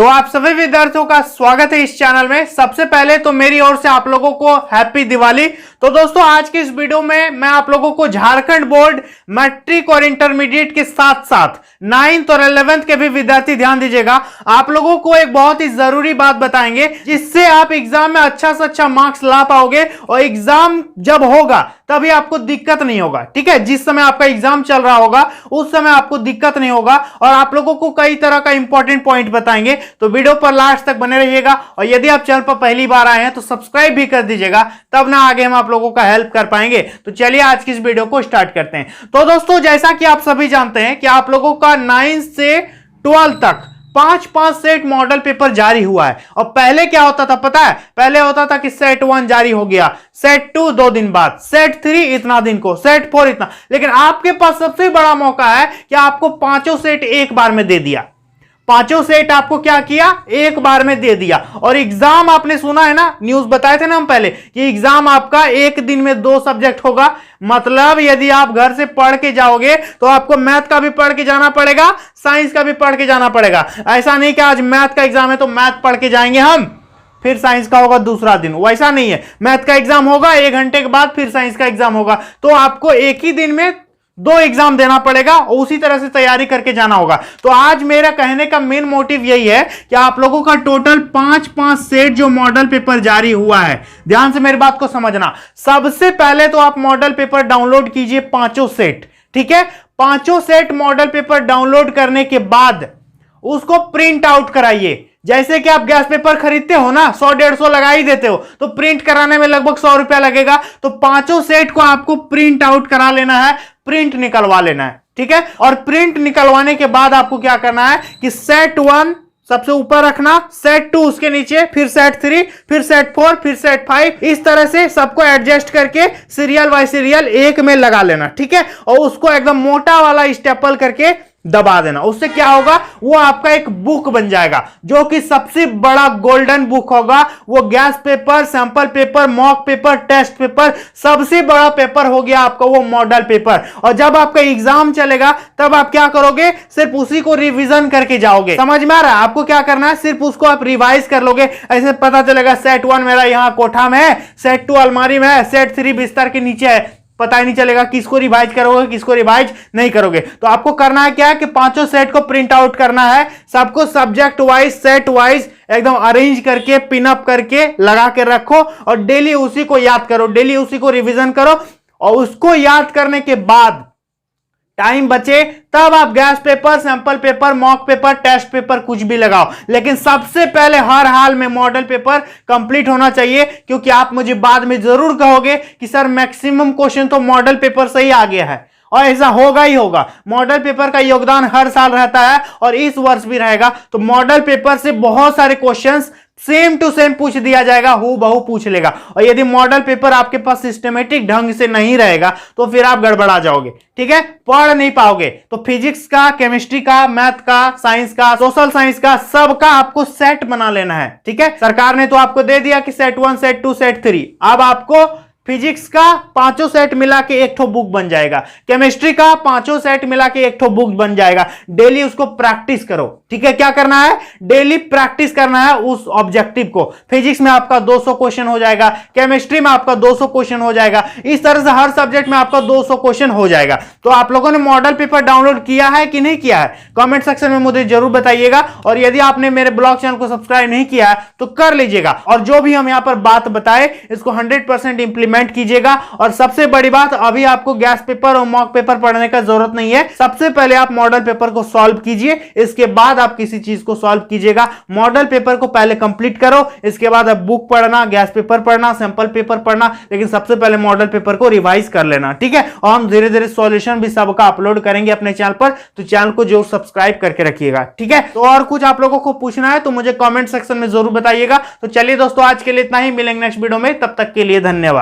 तो आप सभी विद्यार्थियों का स्वागत है इस चैनल में। सबसे पहले तो मेरी ओर से आप लोगों को हैप्पी दिवाली। तो दोस्तों आज की इस वीडियो में मैं आप लोगों को झारखंड बोर्ड मैट्रिक और इंटरमीडिएट के साथ साथ 9th और 11th के भी विद्यार्थी ध्यान दीजिएगा, आप लोगों को एक बहुत ही जरूरी बात बताएंगे जिससे आप एग्जाम में अच्छा से अच्छा मार्क्स ला पाओगे और एग्जाम जब होगा तभी आपको दिक्कत नहीं होगा। ठीक है, जिस समय आपका एग्जाम चल रहा होगा उस समय आपको दिक्कत नहीं होगा और आप लोगों को कई तरह का इंपॉर्टेंट पॉइंट बताएंगे। तो वीडियो पर लास्ट तक बने रहिएगा और यदि आप चैनल पर पहली बार आए हैं तो सब्सक्राइब भी कर दीजिएगा, तब ना आगे हम आप लोगों का हेल्प कर पाएंगे। तो चलिए आज की इस वीडियो को स्टार्ट करते हैं। तो दोस्तों जैसा कि आप सभी जानते हैं कि आप लोगों का 9 से 12 तक 5 सेट मॉडल पेपर जारी हुआ है। और पहले क्या होता था पता है? पहले होता था कि सेट 1 जारी हो गया, सेट 2 2 दिन बाद, सेट 3 इतना दिन को, सेट 4 इतना। लेकिन आपके पास सबसे बड़ा मौका है कि आपको पांचों सेट एक बार में दे दिया। पांचों सेट आपको क्या किया? एक बार में दे दिया। और एग्जाम आपने सुना है ना, न्यूज बताए थे ना हम पहले कि एग्जाम आपका एक दिन में 2 सब्जेक्ट होगा। मतलब यदि आप घर से पढ़ के जाओगे तो आपको मैथ का भी पढ़ के जाना पड़ेगा, साइंस का भी पढ़ के जाना पड़ेगा। ऐसा नहीं कि आज मैथ का एग्जाम है तो मैथ पढ़ के जाएंगे हम, फिर साइंस का होगा दूसरा दिन, वैसा नहीं है। मैथ का एग्जाम होगा 1 घंटे के बाद, फिर साइंस का एग्जाम होगा। तो आपको एक ही दिन में 2 एग्जाम देना पड़ेगा और उसी तरह से तैयारी करके जाना होगा। तो आज मेरा कहने का मेन मोटिव यही है कि आप लोगों का टोटल 5 सेट जो मॉडल पेपर जारी हुआ है, ध्यान से मेरी बात को समझना। सबसे पहले तो आप मॉडल पेपर डाउनलोड कीजिए पांचों सेट। ठीक है, पांचों सेट मॉडल पेपर डाउनलोड करने के बाद उसको प्रिंट आउट कराइए। जैसे कि आप गैस पेपर खरीदते हो ना, 100-150 लगा ही देते हो, तो प्रिंट कराने में लगभग 100 रुपया लगेगा। तो पांचों सेट को आपको प्रिंट आउट करा लेना है, प्रिंट निकलवा लेना है। ठीक है, और प्रिंट निकलवाने के बाद आपको क्या करना है कि सेट 1 सबसे ऊपर रखना, सेट 2 उसके नीचे, फिर सेट 3, फिर सेट 4, फिर सेट 5, इस तरह से सबको एडजस्ट करके सीरियल बाय सीरियल एक में लगा लेना। ठीक है, और उसको एकदम मोटा वाला स्टेपल करके दबा देना। उससे क्या होगा, वो आपका एक बुक बन जाएगा जो कि सबसे बड़ा गोल्डन बुक होगा। वो guess paper, sample paper, mock paper, test paper, सबसे बड़ा पेपर हो गया आपका वो मॉडल पेपर। और जब आपका एग्जाम चलेगा तब आप क्या करोगे, सिर्फ उसी को रिवीजन करके जाओगे। समझ में आ रहा है? आपको क्या करना है, सिर्फ उसको आप रिवाइज कर लोगे। ऐसे पता चलेगा सेट 1 मेरा यहां कोठा में है, सेट 2 अलमारी में है, सेट 3 बिस्तर के नीचे है। पता ही नहीं चलेगा किसको रिवाइज करोगे, किसको रिवाइज नहीं करोगे। तो आपको करना है क्या है कि पांचों सेट को प्रिंट आउट करना है, सबको सब्जेक्ट वाइज, सेट वाइज एकदम अरेंज करके, पिन अप करके लगा के रखो और डेली उसी को याद करो, डेली उसी को रिवीजन करो। और उसको याद करने के बाद टाइम बचे तब आप guess paper, sample paper, mock paper, test paper कुछ भी लगाओ। लेकिन सबसे पहले हर हाल में मॉडल पेपर कंप्लीट होना चाहिए, क्योंकि आप मुझे बाद में जरूर कहोगे कि सर मैक्सिमम क्वेश्चन तो मॉडल पेपर से ही आ गया है। और ऐसा होगा ही होगा। मॉडल पेपर का योगदान हर साल रहता है और इस वर्ष भी रहेगा। तो मॉडल पेपर से बहुत सारे क्वेश्चंस सेम टू सेम पूछ दिया जाएगा, हूँ बहू पूछ लेगा। और यदि मॉडल पेपर आपके पास सिस्टमेटिक ढंग से नहीं रहेगा तो फिर आप गड़बड़ा जाओगे। ठीक है, पढ़ नहीं पाओगे। तो फिजिक्स का, केमिस्ट्री का, मैथ का, साइंस का, सोशल साइंस का, सबका आपको सेट बना लेना है। ठीक है, सरकार ने तो आपको दे दिया कि सेट 1, सेट 2, सेट 3। अब आपको फिजिक्स का पांचों सेट मिला के एक ठो बुक बन जाएगा, केमिस्ट्री का पांचों सेट मिला के एक ठो बुक बन जाएगा। डेली उसको प्रैक्टिस करो। ठीक है, क्या करना है, डेली प्रैक्टिस करना है उस ऑब्जेक्टिव को। फिजिक्स में आपका 200 क्वेश्चन हो जाएगा, केमिस्ट्री में आपका 200 क्वेश्चन हो जाएगा, इस तरह से हर सब्जेक्ट में आपका 200 क्वेश्चन हो जाएगा। तो आप लोगों ने मॉडल पेपर डाउनलोड किया है कि नहीं किया है, कमेंट सेक्शन में मुझे जरूर बताइएगा। और यदि आपने मेरे ब्लॉग चैनल को सब्सक्राइब नहीं किया है तो कर लीजिएगा। और जो भी हम यहां पर बात बताए इसको 100% इंप्लीमेंट कीजिएगा। और सबसे बड़ी बात, अभी आपको गैस पेपर और मॉक पेपर पढ़ने का जरूरत नहीं है। सबसे पहले आप मॉडल पेपर को सॉल्व कीजिए, इसके बाद आप किसी चीज को सॉल्व कीजिएगा। मॉडल पेपर को पहले कंप्लीट करो, इसके बाद आप बुक पढ़ना, गैस पेपर पढ़ना, सैंपल पेपर पढ़ना, लेकिन सबसे पहले मॉडल पेपर को रिवाइज कर लेना। ठीक है, और हम धीरे धीरे सॉल्यूशन भी सबका अपलोड करेंगे अपने चैनल पर, तो चैनल को जरूर सब्सक्राइब करके रखिएगा। ठीक है, तो और कुछ आप लोगों को पूछना है तो मुझे कमेंट सेक्शन में जरूर बताइएगा। तो चलिए दोस्तों, आज के लिए इतना ही, मिलेंगे नेक्स्ट वीडियो में, तब तक के लिए धन्यवाद।